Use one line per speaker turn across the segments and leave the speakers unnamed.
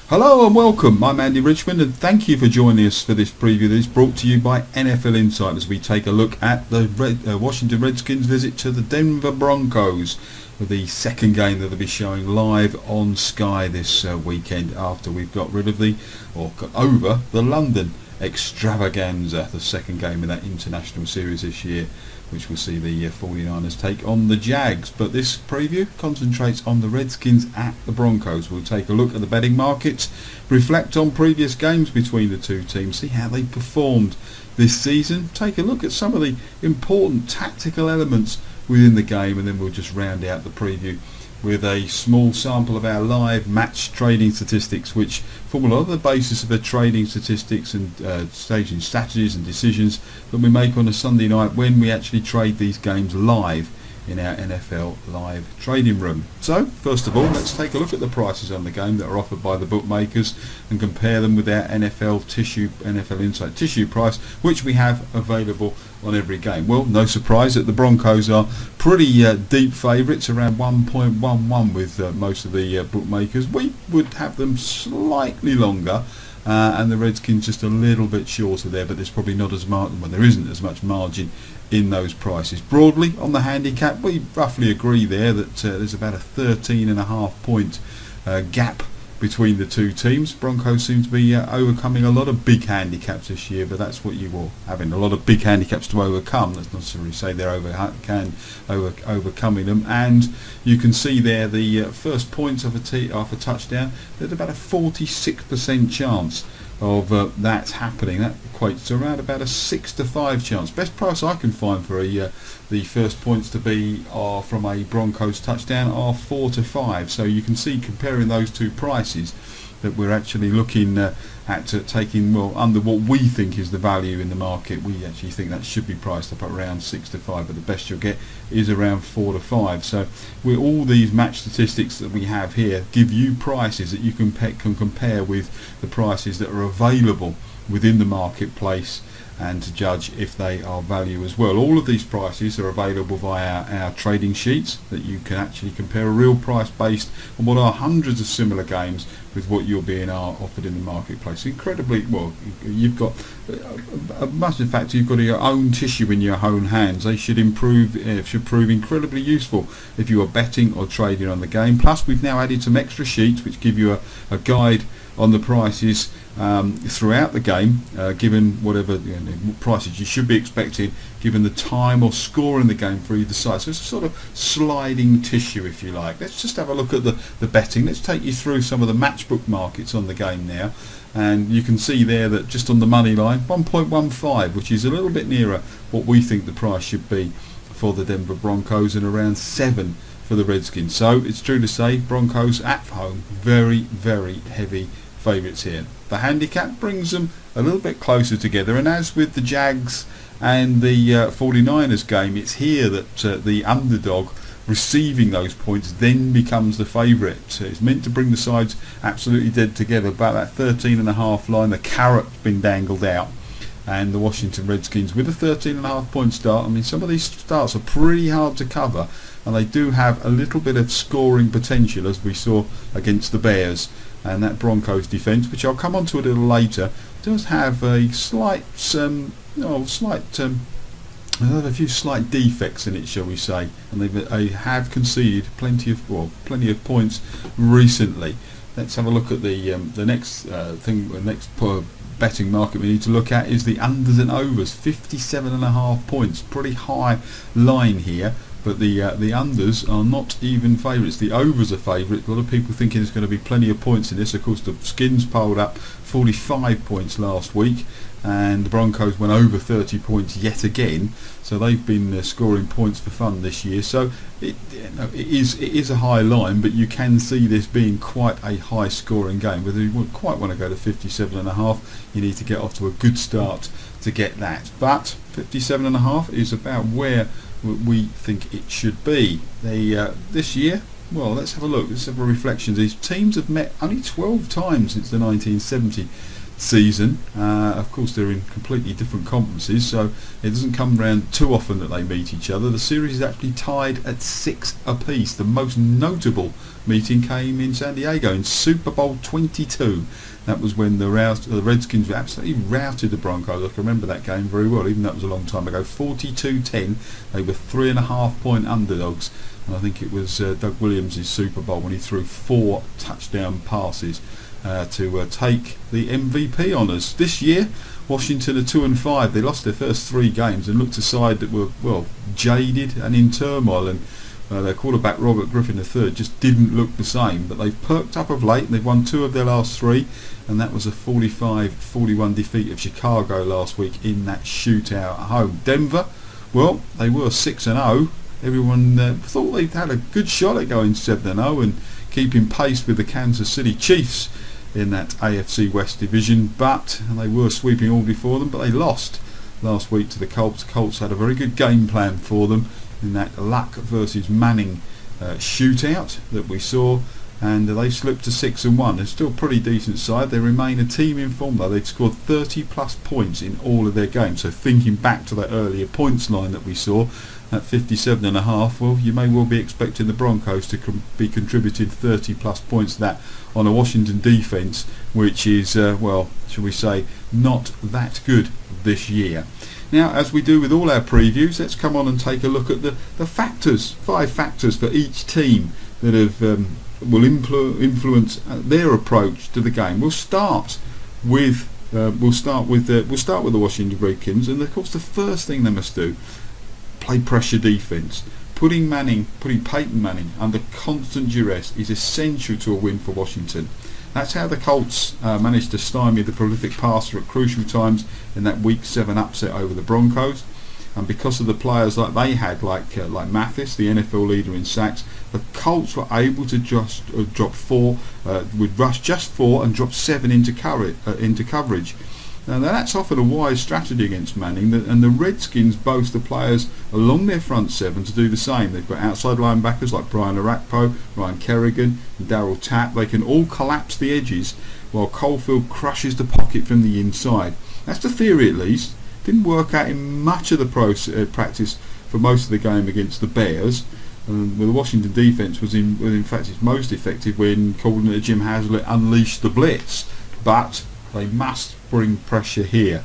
Hello and welcome, I'm Andy Richmond and thank you for joining us for this preview that is brought to you by NFL Insight as we take a look at the Washington Redskins visit to the Denver Broncos with the second game that they'll be showing live on Sky this weekend after we've got rid of got over the London extravaganza, the second game in that international series this year, which will see the 49ers take on the Jags. But this preview concentrates on the Redskins at the Broncos. We'll take a look at the betting markets, reflect on previous games between the two teams, see how they performed this season, take a look at some of the important tactical elements within the game, and then we'll just round out the preview with a small sample of our live match trading statistics, which form a lot of the basis of the trading statistics and staging strategies and decisions that we make on a Sunday night when we actually trade these games live in our NFL live trading room. So first of all, let's take a look at the prices on the game that are offered by the bookmakers and compare them with our NFL Insight tissue price, which we have available on every game. Well, no surprise that the Broncos are pretty deep favourites, around 1.11 with most of the bookmakers. We would have them slightly longer, and the Redskins just a little bit shorter there, but there's probably not as much, well, there isn't as much margin in those prices. Broadly on the handicap, we roughly agree there that there's about a 13.5 point gap between the two teams. Broncos seem to be overcoming a lot of big handicaps this year, but that's what you will having a lot of big handicaps to overcome. That's not necessarily say they're overcoming them. And you can see there the first points of a touchdown. There's about a 46% chance of that happening. That equates to around about a 6-5 chance. Best price I can find for the first points to be from a Broncos touchdown are 4-5. So you can see, comparing those two prices, that we're actually looking at taking under what we think is the value in the market. We actually think that should be priced up at around 6-5, but the best you'll get is around 4-5. So with all these match statistics that we have here give you prices that you can compare with the prices that are available within the marketplace, and to judge if they are value as well. All of these prices are available via our trading sheets that you can actually compare a real price based on what are hundreds of similar games with what you're being offered in the marketplace. Incredibly, well, you've got much in fact you've got your own tissue in your own hands. They should prove incredibly useful if you are betting or trading on the game. Plus we've now added some extra sheets which give you a guide on the prices throughout the game, given whatever prices you should be expecting given the time or score in the game for either side. So it's a sort of sliding tissue, if you like. Let's just have a look at the betting. Let's take you through some of the matchbook markets on the game now, and you can see there that just on the money line 1.15, which is a little bit nearer what we think the price should be for the Denver Broncos, and around 7 for the Redskins. So it's true to say Broncos at home, very, very heavy favourites here. The handicap brings them a little bit closer together, and as with the Jags and the 49ers game, it's here that the underdog receiving those points then becomes the favourite. It's meant to bring the sides absolutely dead together. About that 13.5 line, the carrot's been dangled out, and the Washington Redskins with a 13.5 point start. I mean, some of these starts are pretty hard to cover, and they do have a little bit of scoring potential, as we saw against the Bears. And that Broncos defence, which I'll come on to a little later, does have a slight, a few slight defects in it, shall we say, and they have conceded plenty of points recently. Let's have a look at the next betting market we need to look at is the unders and overs. 57.5 points, pretty high line here. But the unders are not even favourites. The overs are favourites. A lot of people thinking there's going to be plenty of points in this. Of course, the Skins polled up 45 points last week, and the Broncos went over 30 points yet again. So they've been scoring points for fun this year. So it is a high line, but you can see this being quite a high scoring game. Whether you wouldn't quite want to go to 57.5, you need to get off to a good start to get that. But 57.5 is about where we think it should be. This year, well, let's have a look. Let's have a reflection. These teams have met only 12 times since the 1970 season. Of course, they're in completely different conferences, so it doesn't come around too often that they meet each other. The series is actually tied at 6 apiece. The most notable meeting came in San Diego in Super Bowl 22. That was when the Redskins absolutely routed the Broncos. I can remember that game very well, even though it was a long time ago. 42-10. They were 3.5-point underdogs, and I think it was Doug Williams' Super Bowl when he threw 4 touchdown passes to take the MVP honours. This year, Washington are 2-5. They lost their first 3 games and looked a side that were, well, jaded and in turmoil, and their quarterback Robert Griffin III just didn't look the same. But they've perked up of late, and they've won 2 of their last 3, and that was a 45-41 defeat of Chicago last week in that shootout at home. Denver, well, they were 6-0. Everyone thought they had a good shot at going 7-0 and keeping pace with the Kansas City Chiefs in that AFC West division, but they were sweeping all before them, but they lost last week to the Colts. Colts had a very good game plan for them in that Luck versus Manning shootout that we saw, and they slipped to 6-1. They're still a pretty decent side. They remain a team in form though. They'd scored 30 plus points in all of their games, so thinking back to that earlier points line that we saw at 57.5, well, you may well be expecting the Broncos to be contributing 30 plus points to that on a Washington defence which is, well, shall we say, not that good this year. Now, as we do with all our previews, let's come on and take a look at the factors, 5 factors for each team that have will influence their approach to the game. We'll start with the Washington Redskins, and of course the first thing they must do, play pressure defence. Putting Peyton Manning under constant duress is essential to a win for Washington. That's how the Colts managed to stymie the prolific passer at crucial times in that Week 7 upset over the Broncos. And because of the players like they had, like Mathis, the NFL leader in sacks, the Colts were able to just drop 4, would rush just 4 and drop 7 into coverage. Now that's often a wise strategy against Manning, and the Redskins boast the players along their front 7 to do the same. They've got outside linebackers like Brian Orakpo, Ryan Kerrigan, and Darryl Tapp. They can all collapse the edges while Caulfield crushes the pocket from the inside. That's the theory, at least. Didn't work out in much of the practice for most of the game against the Bears. The Washington defence was in fact its most effective when coordinator Jim Haslett unleashed the blitz, but they must bring pressure here.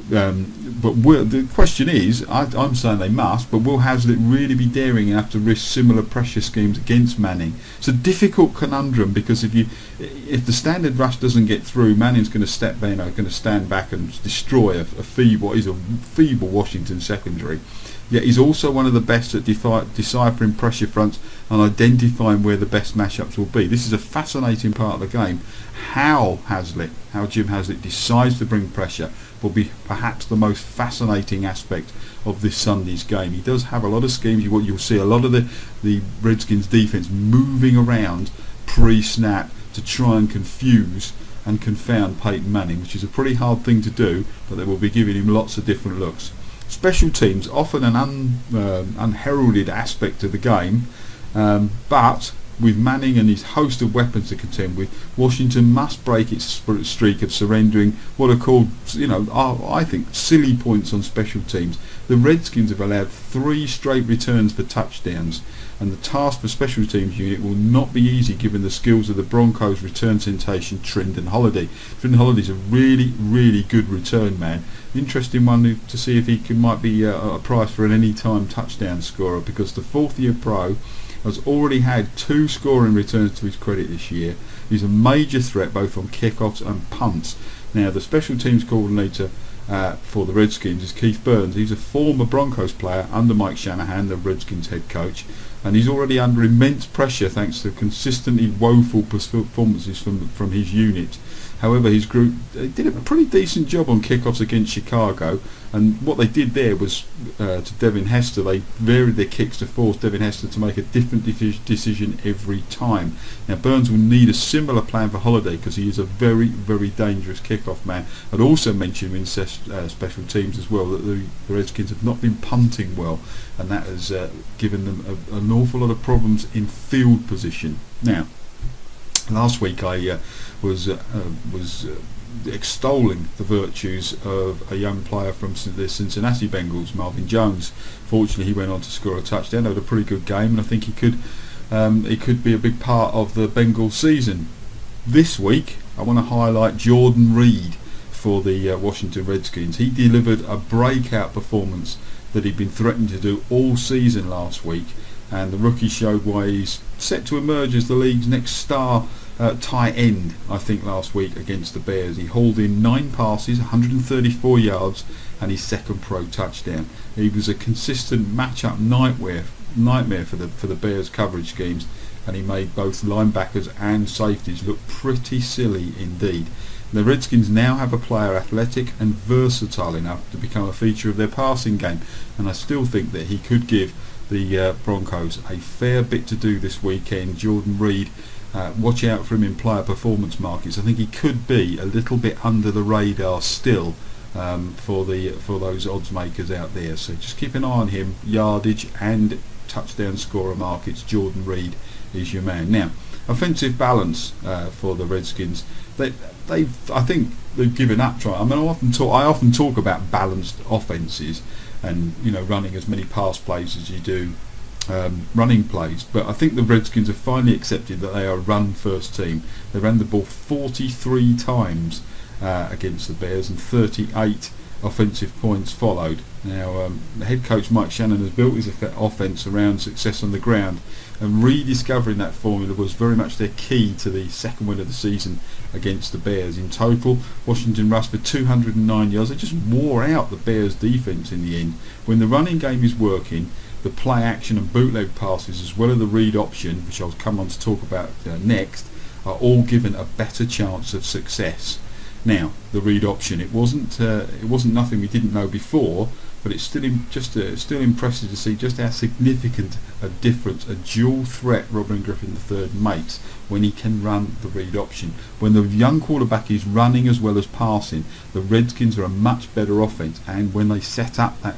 But the question is, I'm saying they must, but will Haslett really be daring enough to risk similar pressure schemes against Manning? It's a difficult conundrum, because if the standard rush doesn't get through, Manning's going to stand back and destroy what is a feeble Washington secondary. Yet he's also one of the best at deciphering pressure fronts and identifying where the best matchups will be. This is a fascinating part of the game. How Jim Haslett decides to bring pressure will be perhaps the most fascinating aspect of this Sunday's game. He does have a lot of schemes. You'll see a lot of the Redskins defence moving around pre-snap to try and confuse and confound Peyton Manning, which is a pretty hard thing to do, but they will be giving him lots of different looks. Special teams, often an unheralded aspect of the game, but with Manning and his host of weapons to contend with, Washington must break its streak of surrendering what are called, I think, silly points on special teams. The Redskins have allowed 3 straight returns for touchdowns, and the task for special teams unit will not be easy given the skills of the Broncos return sensation Trindon Holiday. Trindon Holiday's a really, really good return man. Interesting one to see if he might be a prize for an anytime touchdown scorer, because the 4th-year pro has already had 2 scoring returns to his credit this year. He's a major threat both on kickoffs and punts. Now, the special teams coordinator for the Redskins is Keith Burns. He's a former Broncos player under Mike Shanahan, the Redskins head coach, and he's already under immense pressure thanks to consistently woeful performances from his unit. However, his group did a pretty decent job on kickoffs against Chicago, and what they did there was to Devin Hester, they varied their kicks to force Devin Hester to make a different decision every time. Now, Burns will need a similar plan for Holiday, because he is a very, very dangerous kickoff man. I'd also mention in special teams as well that the Redskins have not been punting well, and that has given them an awful lot of problems in field position. Now, last week I was extolling the virtues of a young player from the Cincinnati Bengals, Marvin Jones. Fortunately, he went on to score a touchdown. They had a pretty good game, and I think he could be a big part of the Bengals season. This week, I want to highlight Jordan Reed for the Washington Redskins. He delivered a breakout performance that he'd been threatening to do all season last week, and the rookie showed why he's set to emerge as the league's next star tight end, I think, last week against the Bears. He hauled in 9 passes, 134 yards, and his second pro touchdown. He was a consistent matchup nightmare for the Bears coverage schemes, and he made both linebackers and safeties look pretty silly indeed. The Redskins now have a player athletic and versatile enough to become a feature of their passing game, and I still think that he could give the Broncos a fair bit to do this weekend. Jordan Reed, watch out for him in player performance markets. I think he could be a little bit under the radar still for those odds makers out there. So just keep an eye on him. Yardage and touchdown scorer markets. Jordan Reed is your man. Now, offensive balance for the Redskins. I think they've given up trying. I mean, I often talk about balanced offenses and running as many pass plays as you do running plays, but I think the Redskins have finally accepted that they are a run-first team. They ran the ball 43 times against the Bears, and 38 offensive points followed. Now, the head coach Mike Shannon has built his offense around success on the ground, and rediscovering that formula was very much their key to the second win of the season against the Bears. In total, Washington rushed for 209 yards. They just wore out the Bears' defense in the end. When the running game is working, the play action and bootleg passes, as well as the read option, which I'll come on to talk about next, are all given a better chance of success. Now, the read option, it wasn't nothing we didn't know before, but it's still impressive to see just how significant a difference a dual threat Robin Griffin III makes when he can run the read option. When the young quarterback is running as well as passing, the Redskins are a much better offense, and when they set up that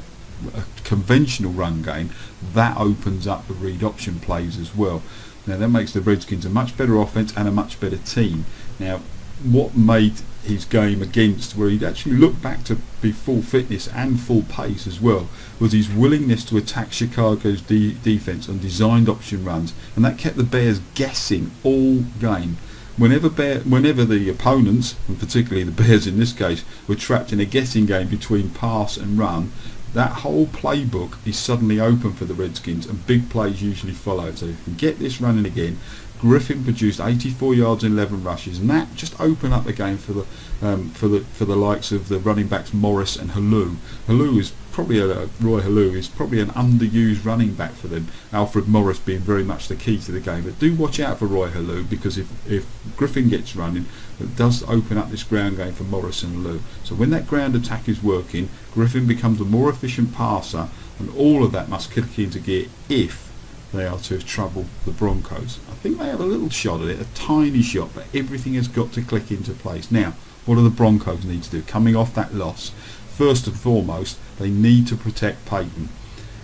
conventional run game, that opens up the read option plays as well. Now, that makes the Redskins a much better offense and a much better team. Now, what made his game against, where he'd actually looked back to be full fitness and full pace as well, was his willingness to attack Chicago's defense on designed option runs, and that kept the Bears guessing all game. Whenever the opponents, and particularly the Bears in this case, were trapped in a guessing game between pass and run, that whole playbook is suddenly open for the Redskins, and big plays usually follow. So if you can get this running again, Griffin produced 84 yards and 11 rushes, and that just opened up the game for the likes of the running backs Morris and Halou. Roy Halou is probably an underused running back for them. Alfred Morris being very much the key to the game. But do watch out for Roy Halou, because if Griffin gets running, it does open up this ground game for Morris and Halou. So when that ground attack is working, Griffin becomes a more efficient passer, and all of that must kick into gear if they are to trouble the Broncos. I think they have a little shot at it, a tiny shot, but everything has got to click into place. Now, what do the Broncos need to do coming off that loss? First and foremost, they need to protect Peyton.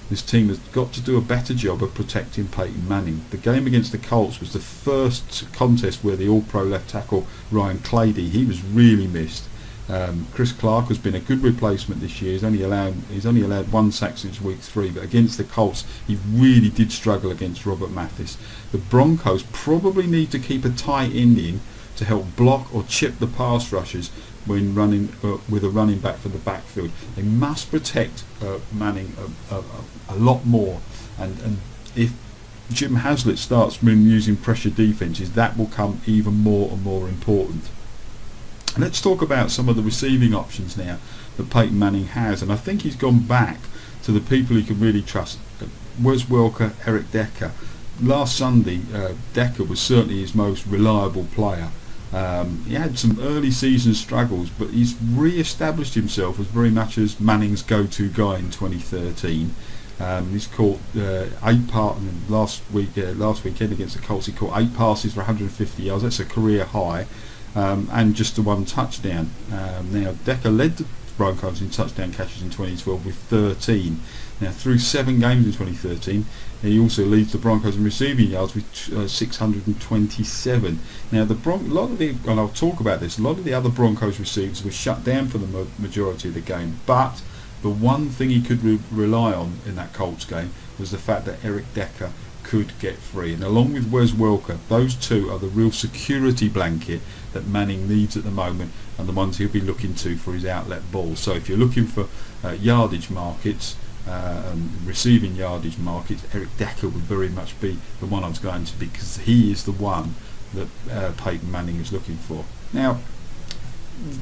This team has got to do a better job of protecting Peyton Manning. The game against the Colts was the first contest where the All-Pro left tackle Ryan Clady, he was really missed. Chris Clark has been a good replacement this year. He's only allowed 1 sack since week 3, but against the Colts he really did struggle against Robert Mathis. The Broncos probably need to keep a tight end in to help block or chip the pass rushers when running with a running back from the backfield. They must protect Manning a lot more, and if Jim Haslett starts using pressure defences, that will come even more and more important. Let's talk about some of the receiving options now that Peyton Manning has, and I think he's gone back to the people he can really trust. Wes Welker, Eric Decker. Last Sunday, Decker was certainly his most reliable player. He had some early season struggles, but he's re-established himself as very much as Manning's go-to guy in 2013. He's caught 8 passes last weekend against the Colts. He caught 8 passes for 150 yards. That's a career high. And just the 1 touchdown. Now, Decker led the Broncos in touchdown catches in 2012 with 13. Now, through 7 games in 2013, he also leads the Broncos in receiving yards with 627. Now, and I'll talk about this, a lot of the other Broncos receivers were shut down for the majority of the game, but the one thing he could rely on in that Colts game was the fact that Eric Decker could get free. And along with Wes Welker, those two are the real security blanket that Manning needs at the moment, and the ones he'll be looking to for his outlet ball. So if you're looking for yardage markets, receiving yardage markets, Eric Decker would very much be the one I was going to, because he is the one that Peyton Manning is looking for. Now,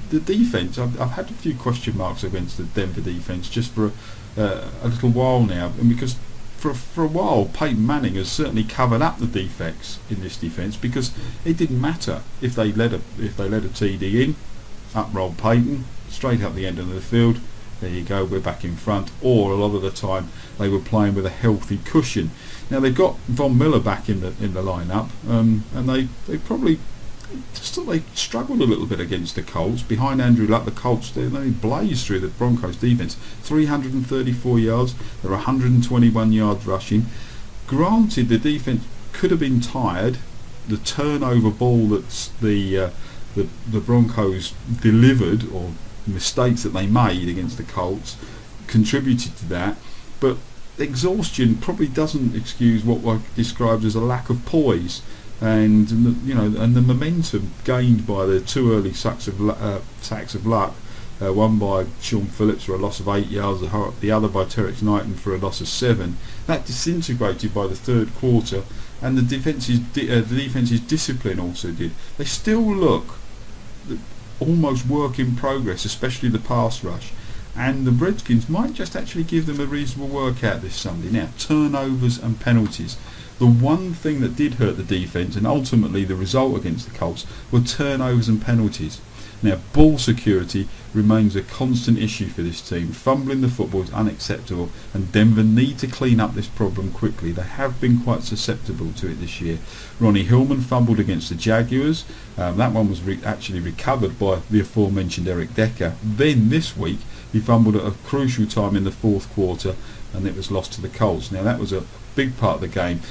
the defence, I've had a few question marks against the Denver defence just for a little while now, and because for a while Peyton Manning has certainly covered up the defects in this defence, because it didn't matter if they let a TD in, up rolled Peyton straight up the end of the field. There you go, we're back in front. Or a lot of the time they were playing with a healthy cushion. Now they've got Von Miller back in the lineup, and they probably just thought they struggled a little bit against the Colts. Behind Andrew Luck, the Colts, they blazed through the Broncos defence. 334 yards, they're 121 yards rushing. Granted, the defence could have been tired. The turnover ball that the Broncos delivered, or mistakes that they made against the Colts, contributed to that, but exhaustion probably doesn't excuse what I described as a lack of poise, and the momentum gained by the 2 early sacks of Luck, one by Sean Phillips for a loss of 8 yards, the other by Terrence Knighton for a loss of 7. That disintegrated by the third quarter, and the defence's discipline also did. They still look almost work in progress, especially the pass rush, and the Redskins might just actually give them a reasonable workout this Sunday. Now, turnovers and penalties. The one thing that did hurt the defence, and ultimately the result against the Colts, were turnovers and penalties. Now, ball security remains a constant issue for this team. Fumbling the football is unacceptable, and Denver need to clean up this problem quickly. They have been quite susceptible to it this year. Ronnie Hillman fumbled against the Jaguars. That one was actually recovered by the aforementioned Eric Decker. Then this week, he fumbled at a crucial time in the fourth quarter, and it was lost to the Colts. Now, that was a big part of the game.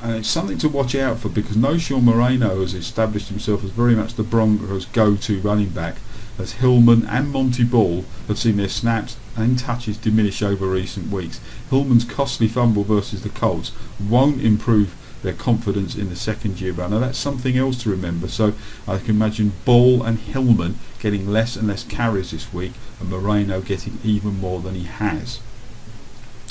And it's something to watch out for, because No Sean Moreno has established himself as very much the Broncos' go-to running back, as Hillman and Monty Ball have seen their snaps and touches diminish over recent weeks. Hillman's costly fumble versus the Colts won't improve their confidence in the second-year run. Now, that's something else to remember. So I can imagine Ball and Hillman getting less and less carries this week, and Moreno getting even more than he has.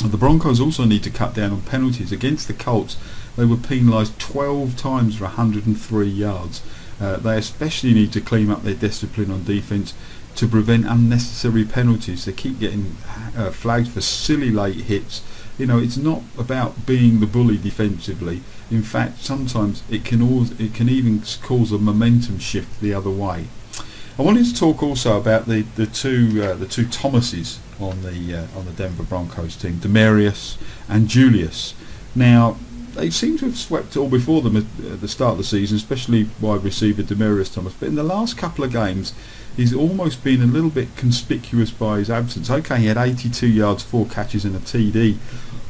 The Broncos also need to cut down on penalties. Against the Colts, they were penalised 12 times for 103 yards. They especially need to clean up their discipline on defence to prevent unnecessary penalties. They keep getting flagged for silly late hits. It's not about being the bully defensively. In fact, sometimes it can even cause a momentum shift the other way. I wanted to talk also about the two Thomases on the Denver Broncos team, Demarius and Julius. Now, they seem to have swept all before them at the start of the season, especially wide receiver Demarius Thomas. But in the last couple of games, he's almost been a little bit conspicuous by his absence. Okay, he had 82 yards, 4 catches and a TD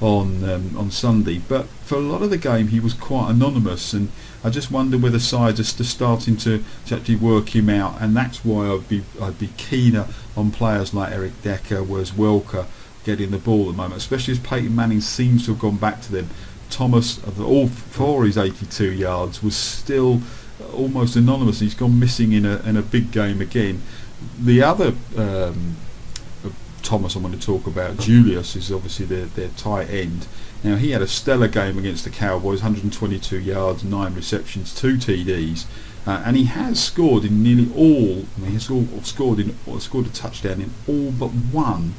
on Sunday, but for a lot of the game he was quite anonymous, and I just wonder whether sides are starting to actually work him out, and that's why I'd be keener on players like Eric Decker, Wes Welker getting the ball at the moment, especially as Peyton Manning seems to have gone back to them. Thomas, all for his 82 yards, was still almost anonymous. He's gone missing in a big game again. The other Thomas I want to talk about, Julius, is obviously their tight end. Now, he had a stellar game against the Cowboys, 122 yards, 9 receptions, 2 TDs, and he has scored in nearly all. I mean, he's scored a touchdown in all but one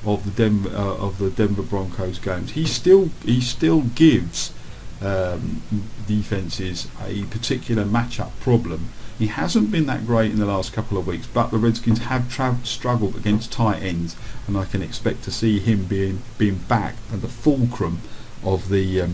of the Denver Broncos games. He still gives defenses a particular matchup problem. He hasn't been that great in the last couple of weeks, but the Redskins have struggled against tight ends, and I can expect to see him being back at the fulcrum of the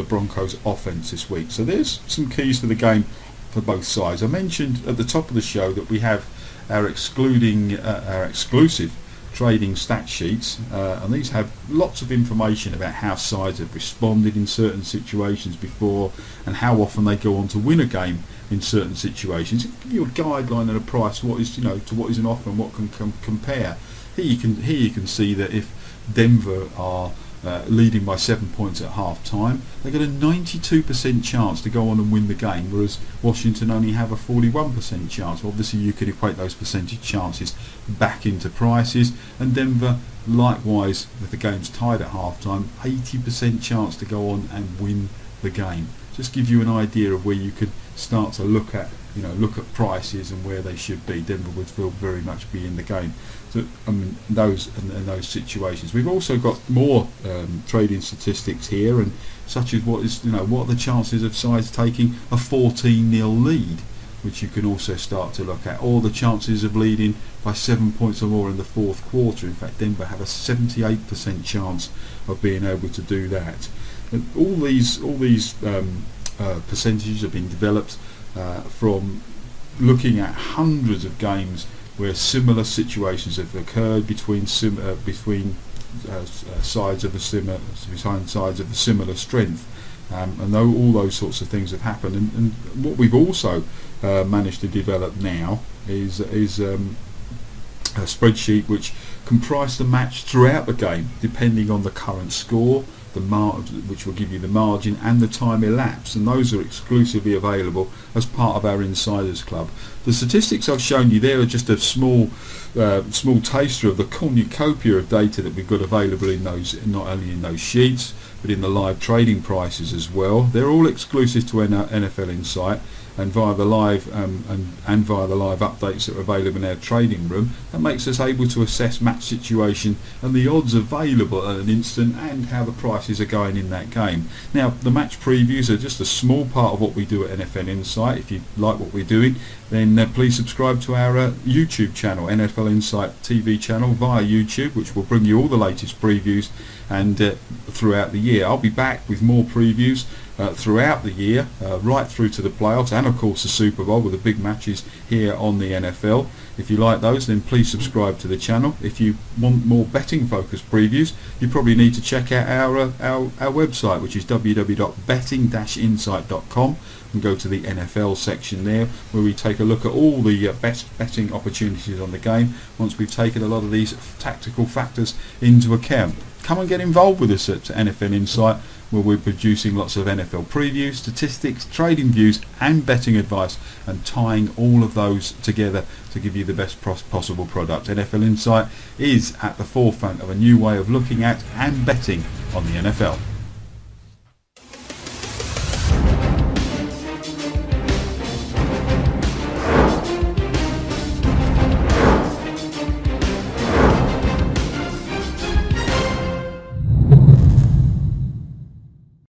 Broncos offense this week. So there's some keys to the game for both sides. I mentioned at the top of the show that we have our exclusive trading stat sheets, and these have lots of information about how sides have responded in certain situations before and how often they go on to win a game in certain situations. It give you a guideline and a price to what is an offer and what can compare. Here you can see that if Denver are leading by 7 points at half time, they've got a 92% chance to go on and win the game, whereas Washington only have a 41% chance. Obviously you could equate those percentage chances back into prices, and Denver likewise, if the game's tied at half time, 80% chance to go on and win the game. Just give you an idea of where you could start to look at prices and where they should be. Denver would still very much be in the game. So those situations. We've also got more trading statistics here, and such as what are the chances of sides taking a 14-0 lead, which you can also start to look at, or the chances of leading by 7 points or more in the fourth quarter. In fact, Denver have a 78% chance of being able to do that. And all these percentages have been developed from looking at hundreds of games where similar situations have occurred between sides of a similar strength, and all those sorts of things have happened. And what we've also managed to develop now is a spreadsheet which comprise the match throughout the game, depending on the current score, which will give you the margin and the time elapsed, and those are exclusively available as part of our Insiders Club. The statistics I've shown you there are just a small taster of the cornucopia of data that we've got available in those, not only in those sheets but in the live trading prices as well. They're all exclusive to NFL Insight, and via the live via the live updates that are available in our trading room. That makes us able to assess match situation and the odds available at an instant, and how the prices are going in that game. Now, the match previews are just a small part of what we do at NFL Insight. If you like what we're doing, then please subscribe to our YouTube channel, NFL Insight TV channel, via YouTube, which will bring you all the latest previews and throughout the year. I'll be back with more previews throughout the year, right through to the playoffs, and of course the Super Bowl with the big matches here on the NFL. If you like those, then please subscribe to the channel. If you want more betting focused previews, you probably need to check out our website, which is www.betting-insight.com, and go to the NFL section there, where we take a look at all the best betting opportunities on the game once we've taken a lot of these tactical factors into account. Come and get involved with us at NFL Insight, where we're producing lots of NFL previews, statistics, trading views and betting advice, and tying all of those together to give you the best possible product. NFL Insight is at the forefront of a new way of looking at and betting on the NFL.